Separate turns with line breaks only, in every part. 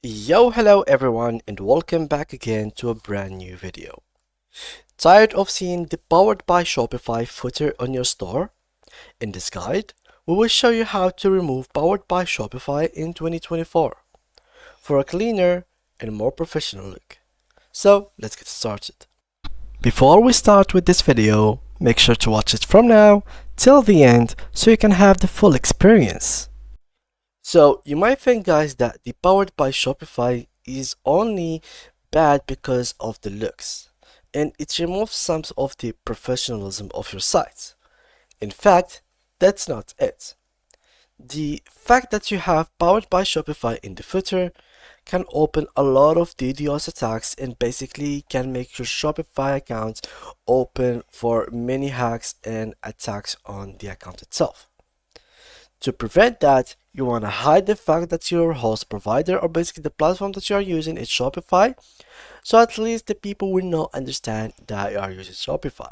Hello everyone, and welcome back again to a brand new video. Tired of seeing the Powered by Shopify footer on your store? In this guide, we will show you how to remove Powered by Shopify in 2024 for a cleaner and more professional look. So let's get started. Before we start with this video, make sure to watch it from now till the end so you can have the full experience. So you might think, guys, that the Powered by Shopify is only bad because of the looks, and it removes some of the professionalism of your site. In fact, that's not it. The fact that you have Powered by Shopify in the footer can open a lot of DDoS attacks and basically can make your Shopify account open for many hacks and attacks on the account itself. To prevent that, you want to hide the fact that your host provider or basically the platform that you are using is Shopify, so at least the people will not understand that you are using Shopify.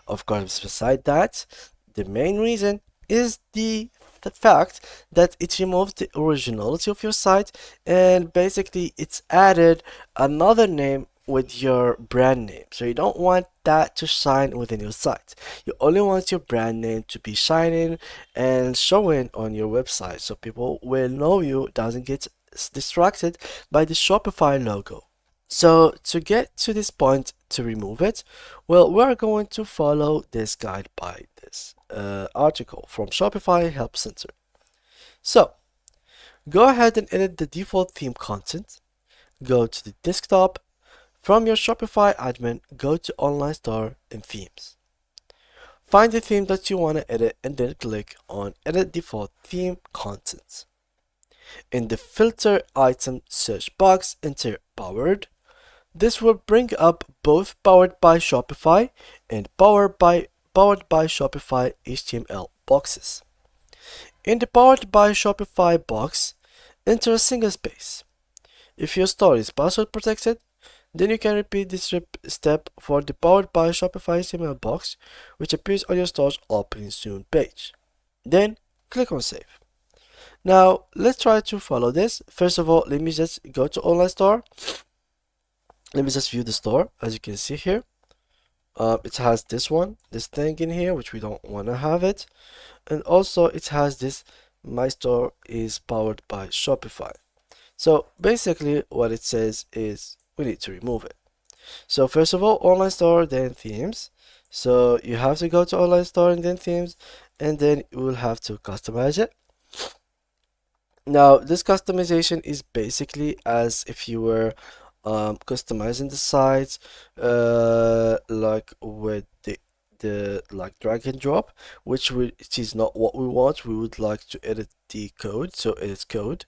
Of course, beside that, the main reason is the fact that it removes the originality of your site and basically it's added another name with your brand name. So you don't want that to shine within your site. You only want your brand name to be shining and showing on your website so people will know you, doesn't get distracted by the Shopify logo. So to get to this point to remove it, well, we're going to follow this guide by this article from Shopify Help Center. So go ahead and edit the default theme content. Go to the desktop. From your Shopify admin, go to Online Store and Themes. Find the theme that you want to edit and then click on Edit Default Theme Content. In the Filter item search box, enter Powered. This will bring up both Powered by Shopify and Powered by Shopify HTML boxes. In the Powered by Shopify box, enter a single space. If your store is password protected, then you can repeat this step for the Powered by Shopify HTML box, which appears on your store's Opening Soon page. Then click on Save. Now let's try to follow this. First of all, let me just go to Online Store. Let me just view the store. As you can see here, it has this thing in here, which we don't want to have it, and also it has this My store is powered by Shopify. So basically what it says is we need to remove it. So first of all, Online Store, then Themes. So you have to go to Online Store and then Themes, and then you will have to customize it. Now this customization is basically as if you were customizing the sites like with the like drag and drop, which is not what we want. We would like to edit the code, so edit code,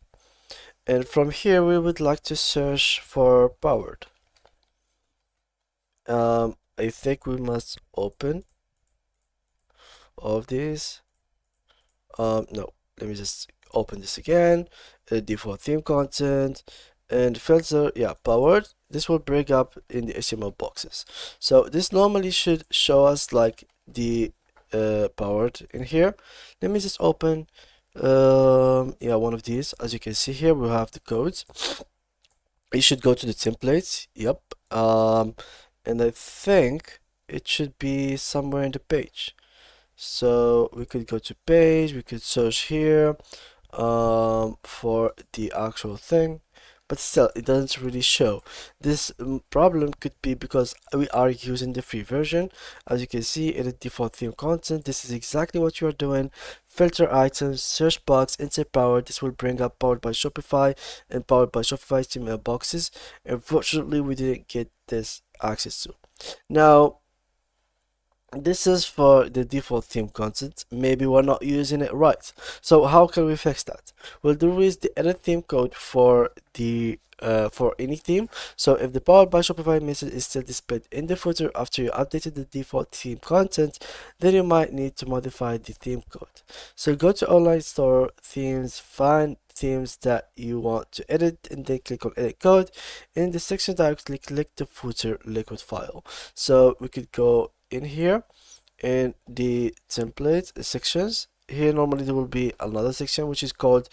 and from here we would like to search for Powered. I think we must open all of these. No, let me just open this again. Default theme content and filter, yeah, Powered. This will bring up in the HTML boxes. So this normally should show us like the Powered in here. Let me just open yeah, one of these. As you can see here, we have the codes. You should go to the templates. Yep. And I think it should be somewhere in the page. So we could go to page, we could search here for the actual thing, but still it doesn't really show. This problem could be because we are using the free version. As you can see, edit default theme content. This is exactly what you are doing. Filter items, search box, enter Powered. This will bring up Powered by Shopify and Powered by Shopify HTML boxes. Unfortunately, we didn't get this access to. Now this is for the default theme content. Maybe we're not using it right. So how can we fix that? Well, there is the edit theme code for the for any theme. So if the Powered by Shopify message is still displayed in the footer after you updated the default theme content, then you might need to modify the theme code. So go to Online Store, Themes, find themes that you want to edit, and then click on Edit Code. In the section directly click the footer liquid file. So we could go in here in the template sections. Here normally there will be another section which is called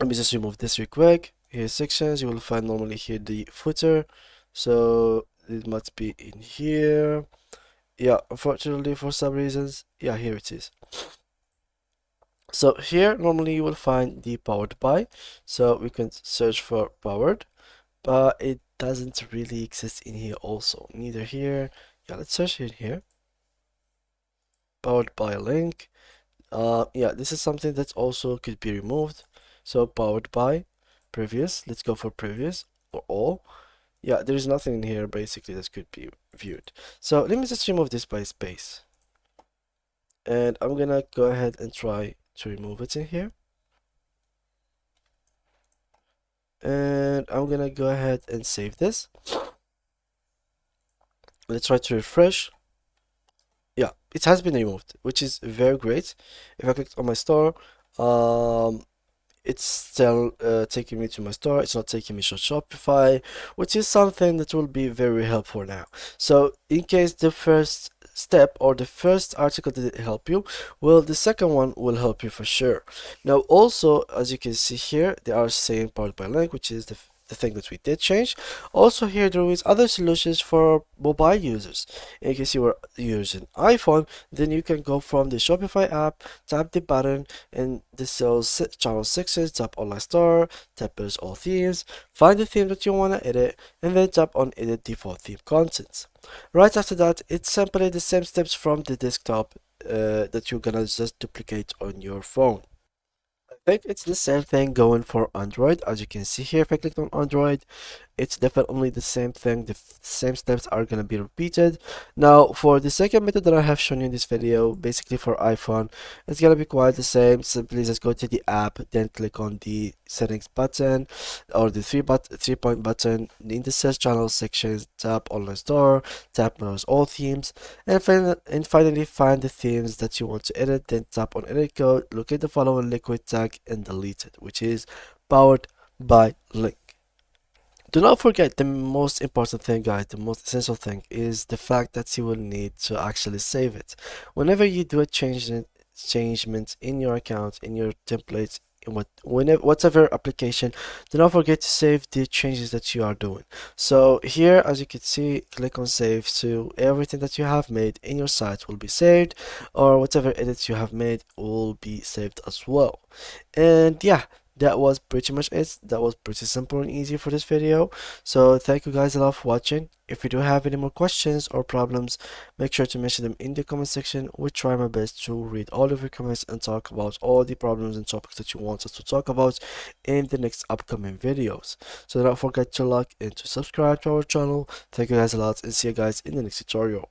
Let me just remove this real quick. Here's sections. You will find normally here the footer. So it must be in here. Yeah, unfortunately for some reasons. Yeah, here it is. So here normally you will find the powered by. So we can search for powered, but it doesn't really exist in here also. Neither here. Yeah, let's search in here. Powered by link. Yeah, this is something that also could be removed. So powered by previous. Let's go for previous or all. Yeah, there is nothing in here basically that could be viewed. So let me just remove this by space. And I'm gonna go ahead and try to remove it in here. And I'm gonna go ahead and save this. Let's try to refresh. Yeah, it has been removed, which is very great. If I click on my store, it's still taking me to my store. It's not taking me to Shopify, which is something that will be very helpful now. So in case the first step or the first article didn't help you, well, the second one will help you for sure. Now also, as you can see here, they are saying powered by link, which is the thing that we did change. Also here there is other solutions for mobile users. In case you are using iPhone, then you can go from the Shopify app, tap the button in the sales channel sections, tap online store, tap there's all themes, find the theme that you want to edit, and then tap on edit default theme contents. Right after that, it's simply the same steps from the desktop that you're gonna just duplicate on your phone. I think it's the same thing going for Android. As you can see here, if I click on Android, it's definitely the same thing. The same steps are going to be repeated. Now, for the second method that I have shown you in this video, basically for iPhone, it's going to be quite the same. Simply just go to the app, then click on the settings button or the three-point button in the search channel section, tap online store, tap browse all themes, and finally find the themes that you want to edit. Then tap on edit code, locate the following liquid tag, and delete it, which is powered by link. Do not forget the most important thing, guys, the most essential thing is the fact that you will need to actually save it. Whenever you do a changement in your account, in your templates, in whatever application, do not forget to save the changes that you are doing. So here, as you can see, click on save, so everything that you have made in your site will be saved, or whatever edits you have made will be saved as well. And yeah, that was pretty much it. That was pretty simple and easy for this video. So thank you guys a lot for watching. If you do have any more questions or problems, make sure to mention them in the comment section. We'll try my best to read all of your comments and talk about all the problems and topics that you want us to talk about in the next upcoming videos. So don't forget to like and to subscribe to our channel. Thank you guys a lot and see you guys in the next tutorial.